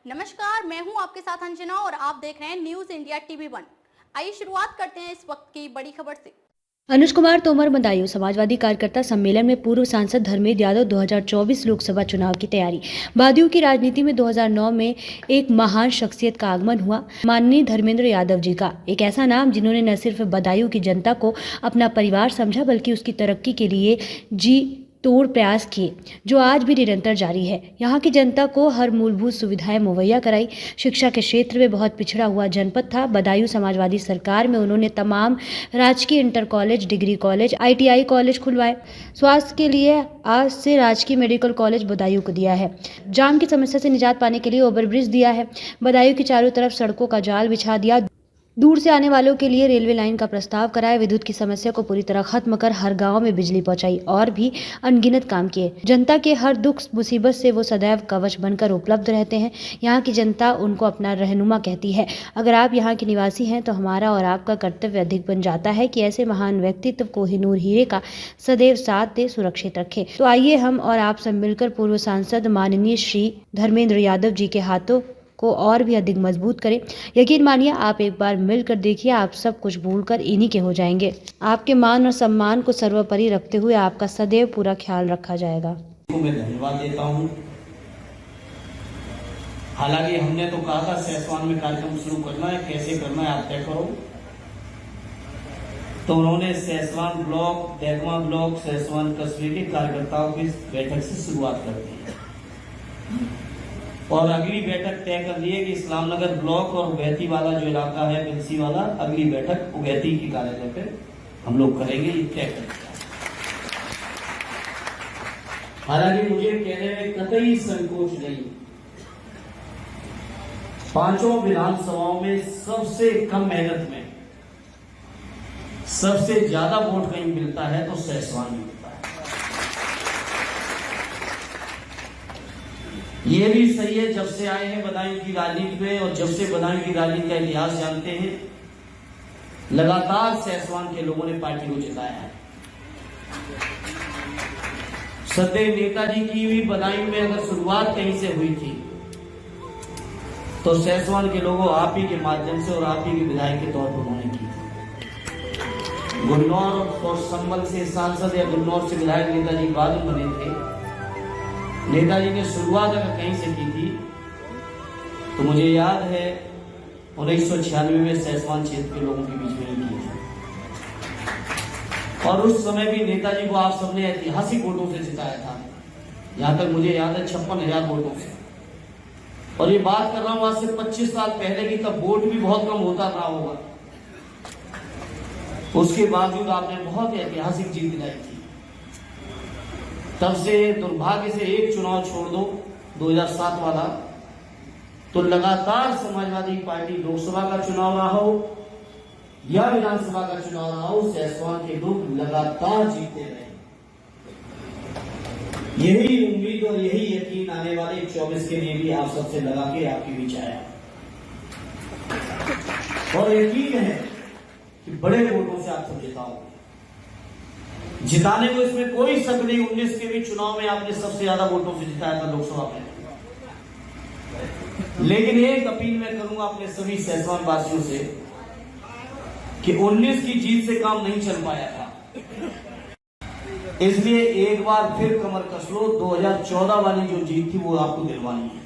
नमस्कार, मैं हूं आपके साथ अंजना और आप देख रहे हैं न्यूज इंडिया टीवी 1। आइए शुरुआत करते हैं इस वक्त की बड़ी खबर से। अनुज कुमार तोमर बदायूं समाजवादी कार्यकर्ता सम्मेलन में पूर्व सांसद धर्मेंद्र यादव 2024 लोकसभा चुनाव की तैयारी। बदायूं की राजनीति में 2009 में एक महान शख्सियत का आगमन हुआ, माननीय धर्मेंद्र यादव जी का। एक ऐसा नाम जिन्होंने न सिर्फ बदायूं की जनता को अपना परिवार समझा बल्कि उसकी तरक्की के लिए जी तोड़ प्रयास किए, जो आज भी निरंतर जारी है। यहाँ की जनता को हर मूलभूत सुविधाएं मुहैया कराई। शिक्षा के क्षेत्र में बहुत पिछड़ा हुआ जनपद था। बदायूं समाजवादी सरकार में उन्होंने तमाम राजकीय inter college, degree college, ITI college खुलवाए। स्वास्थ्य के लिए आज से राजकीय मेडिकल कॉलेज बदायूं को दिया है। जाम की समस्या से निजात पाने के लिए ओवरब्रिज दिया है। बदायूं की चारों तरफ सड़कों का जाल बिछा दिया। दूर से आने वालों के लिए रेलवे लाइन का प्रस्ताव कराया। विद्युत की समस्या को पूरी तरह खत्म कर हर गांव में बिजली पहुंचाई और भी अनगिनत काम किए। जनता के हर दुख मुसीबत से वो सदैव कवच बनकर उपलब्ध रहते हैं। यहाँ की जनता उनको अपना रहनुमा कहती है। अगर आप यहाँ के निवासी हैं तो हमारा और आपका कर्तव्य अधिक बन जाता है कि ऐसे महान व्यक्तित्व को हिनूर हीरे का सदैव साथ दे, सुरक्षित रखे। तो आइए हम और आप सब मिलकर पूर्व सांसद माननीय श्री धर्मेंद्र यादव जी के हाथों को और भी अधिक मजबूत करें। यकीन मानिए, आप एक बार मिलकर देखिए, आप सब कुछ भूलकर इन्हीं के हो जाएंगे। आपके मान और सम्मान को सर्वोपरि रखते हुए आपका सदैव पूरा ख्याल रखा जाएगा। मैं धन्यवाद देता हूं। हालांकि हमने तो कहा था सहसवान में कार्यक्रम शुरू करना है, कैसे करना है आप तय करो। तो उन्होंने सहसवान ब्लॉक, देगवा ब्लॉक, सहसवान कस्बे के कार्यकर्ताओं की बैठक से शुरुआत कर दी और अगली बैठक तय कर दी है कि इस्लामनगर ब्लॉक और उगैती वाला जो इलाका है, बिलसी वाला, अगली बैठक उगैती की कार्यालय पे हम लोग करेंगे, ये तय कर दिया। हालांकि मुझे कहने में कतई संकोच नहीं, पांचों विधानसभाओं में सबसे कम मेहनत में सबसे ज्यादा वोट कहीं मिलता है तो सहसवान में मिलता है। ये भी सही है, जब से आए हैं बदायूं की राजनीति में और जब से बदायूं की राजनीति का इतिहास जानते हैं, लगातार सहसवान के लोगों ने पार्टी को जिताया है। सदैव नेताजी की भी बदायूं में अगर शुरुआत कहीं से हुई थी तो सहसवान के लोगों आप ही के माध्यम से और आप ही के विधायक के तौर पर उन्होंने की थी। गुन्नौर और संबल से सांसद या गुन्नौर से विधायक नेताजी बाद में बने थे। नेताजी ने शुरुआत अगर कहीं से की थी तो मुझे याद है 1996 में सहसवान क्षेत्र के लोगों के बीच में ही की थी और उस समय भी नेताजी को आप सबने ऐतिहासिक वोटों से जिताया था। यहां तक मुझे याद है 56,000 वोटों से। और ये बात कर रहा हूं आज से 25 साल पहले की, तब वोट भी बहुत कम होता रहा होगा। उसके बावजूद आपने बहुत ऐतिहासिक जीत दिलाई थी। तब से दुर्भाग्य से एक चुनाव छोड़ दो 2007 वाला, तो लगातार समाजवादी पार्टी लोकसभा का चुनाव रहा हो या विधानसभा का चुनाव रहा हो, सहसवान के लोग लगातार जीते रहे। यही उम्मीद और यही यकीन आने वाले 24 के लिए भी आप सबसे लगा के आपके बीच आया और यकीन है कि बड़े वोटों से आप सब जिताओगे। जिताने को इसमें कोई शक नहीं। 19 के भी चुनाव में आपने सबसे ज्यादा वोटों से जिताया था लोकसभा में। लेकिन एक अपील मैं करूंगा अपने सभी सहसवान वासियों से कि 19 की जीत से काम नहीं चल पाया था, इसलिए एक बार फिर कमर कस लो। 2014 वाली जो जीत थी वो आपको दिलवानी है।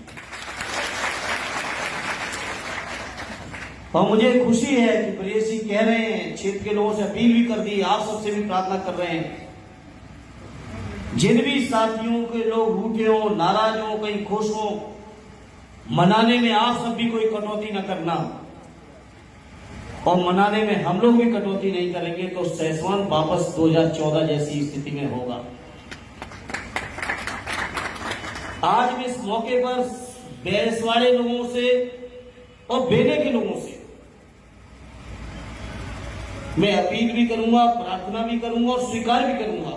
और मुझे खुशी है कि प्रियेश जी कह रहे हैं, क्षेत्र के लोगों से अपील भी कर दी, आप सबसे भी प्रार्थना कर रहे हैं, जिन भी साथियों के लोग रूठे हो, नाराज हो, कहीं खुश हो, मनाने में आप सब भी कोई कटौती न करना और मनाने में हम लोग भी कटौती नहीं करेंगे तो सहसवान वापस 2014 जैसी स्थिति में होगा। आज मैं इस मौके पर बैरसवाड़े लोगों से और बेले के लोगों से मैं अपील भी करूंगा, प्रार्थना भी करूंगा और स्वीकार भी करूंगा।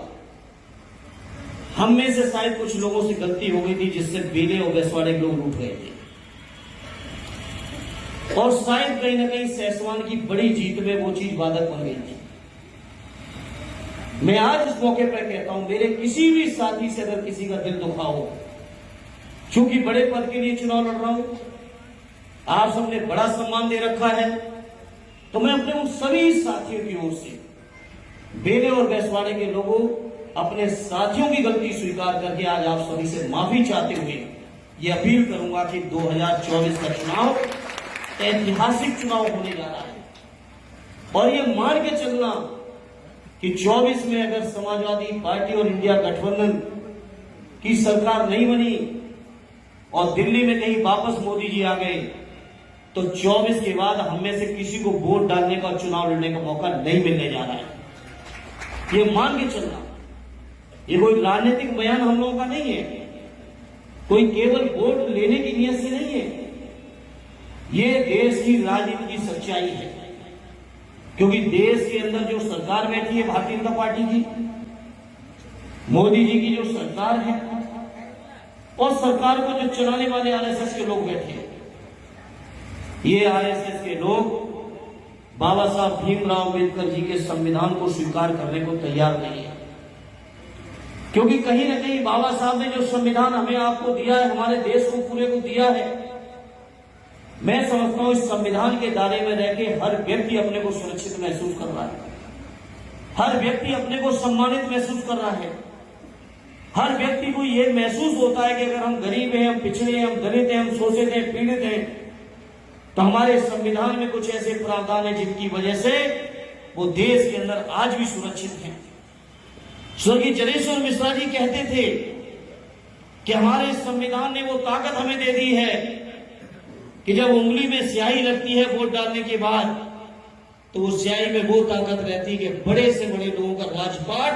हम में से शायद कुछ लोगों से गलती हो गई थी जिससे बेले और बैसवाड़े के लोग रूठ गए थे और शायद कहीं ना कहीं सहसवान की बड़ी जीत में वो चीज बाधक बन गई थी। मैं आज इस मौके पर कहता हूं, मेरे किसी भी साथी से अगर किसी का दिल दुखा हो, चूंकि बड़े पद के लिए चुनाव लड़ रहा हूं, आप सबने बड़ा सम्मान दे रखा है, तो मैं अपने उन सभी साथियों की ओर से बेले और बैसवाड़े के लोगों, अपने साथियों की गलती स्वीकार करके आज आप सभी से माफी चाहते हुए ये अपील करूंगा कि 2024 का चुनाव ऐतिहासिक चुनाव होने जा रहा है। और ये मान के चलना कि 24 में अगर समाजवादी पार्टी और इंडिया गठबंधन की सरकार नहीं बनी और दिल्ली में कहीं वापस मोदी जी आ गए, तो 24 के बाद हम में से किसी को वोट डालने का, चुनाव लड़ने का मौका नहीं मिलने जा रहा है। ये मान के चलना, ये कोई राजनीतिक बयान हम लोगों का नहीं है, कोई केवल वोट लेने की नीयत से नहीं है, ये देश की राजनीति की सच्चाई है। क्योंकि देश के अंदर जो सरकार बैठी है भारतीय जनता पार्टी की, मोदी जी की जो सरकार है, और सरकार को जो चलाने वाले आरएसएस के लोग बैठे हैं, ये आरएसएस के लोग बाबा साहब भीमराव अम्बेडकर जी के संविधान को स्वीकार करने को तैयार नहीं है। क्योंकि कहीं ना कहीं बाबा साहब ने जो संविधान हमें आपको दिया है, हमारे देश को पूरे को दिया है, मैं समझता हूं इस संविधान के दायरे में रह के हर व्यक्ति अपने को सुरक्षित महसूस कर रहा है, हर व्यक्ति अपने को सम्मानित महसूस कर रहा है, हर व्यक्ति को यह महसूस होता है कि अगर हम गरीब हैं, हम पिछड़े हैं, हम दलित हैं, हम शोषित हैं, पीड़ित हैं, तो हमारे संविधान में कुछ ऐसे प्रावधान है जिनकी वजह से वो देश के अंदर आज भी सुरक्षित हैं। स्वर्गीय जलेश्वर मिश्रा जी कहते थे कि हमारे संविधान ने वो ताकत हमें दे दी है कि जब उंगली में स्याही लगती है वोट डालने के बाद, तो वो स्याही में वो ताकत रहती है कि बड़े से बड़े लोगों का राजपाट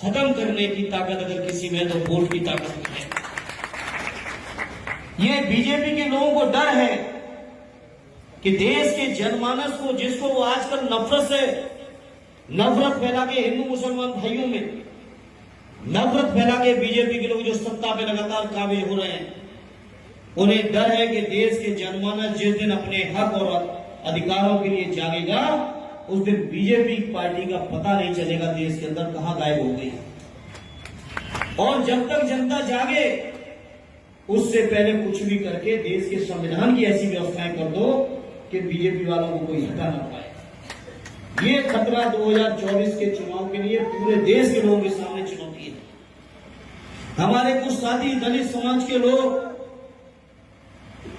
खत्म करने की ताकत अगर किसी में, तो वोट की ताकत है। ये बीजेपी के लोगों को डर है कि देश के जनमानस को, जिसको वो आजकल नफरत फैला के हिंदू मुसलमान भाइयों में नफरत फैला के बीजेपी के लोग जो सत्ता पे लगातार काबिज हो रहे हैं, उन्हें डर है कि देश के जनमानस जिस दिन अपने हक और अधिकारों के लिए जागेगा, उस दिन बीजेपी पार्टी का पता नहीं चलेगा देश के अंदर कहां गायब हो गई। और जब तक जनता जागे, उससे पहले कुछ भी करके देश के संविधान की ऐसी व्यवस्थाएं कर दो कि बीजेपी वालों को कोई हटा ना पाए। ये खतरा 2024 के चुनाव के लिए पूरे देश के लोगों के सामने चुनौती है। हमारे कुछ साथी दलित समाज के लोग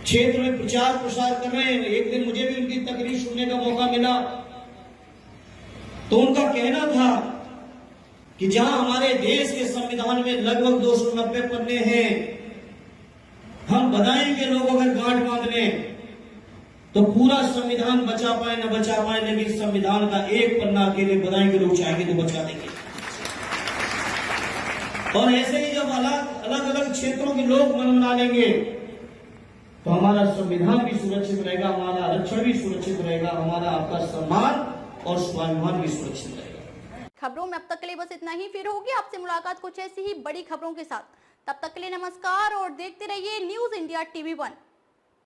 क्षेत्र में प्रचार प्रसार कर रहे हैं। एक दिन मुझे भी उनकी तकरीर सुनने का मौका मिला, तो उनका कहना था कि जहां हमारे देश के संविधान में लगभग 290 पन्ने हैं, हम बधाएंगे लोग अगर गांठ बांध लें तो पूरा संविधान बचा पाए न बचा पाए, लेकिन संविधान का एक पन्ना अकेले बधाई के लोग चाहेंगे तो बचा देंगे। और ऐसे ही जब अलग अलग क्षेत्रों के लोग मन बना लेंगे, तो हमारा संविधान भी सुरक्षित रहेगा, हमारा आरक्षण भी सुरक्षित रहेगा, हमारा आपका सम्मान और स्वाभिमान भी सुरक्षित रहेगा। खबरों में अब तक के लिए बस इतना ही। फिर होगी आपसे मुलाकात कुछ ऐसी ही बड़ी खबरों के साथ। तब तक के लिए नमस्कार और देखते रहिए न्यूज़ इंडिया TV1।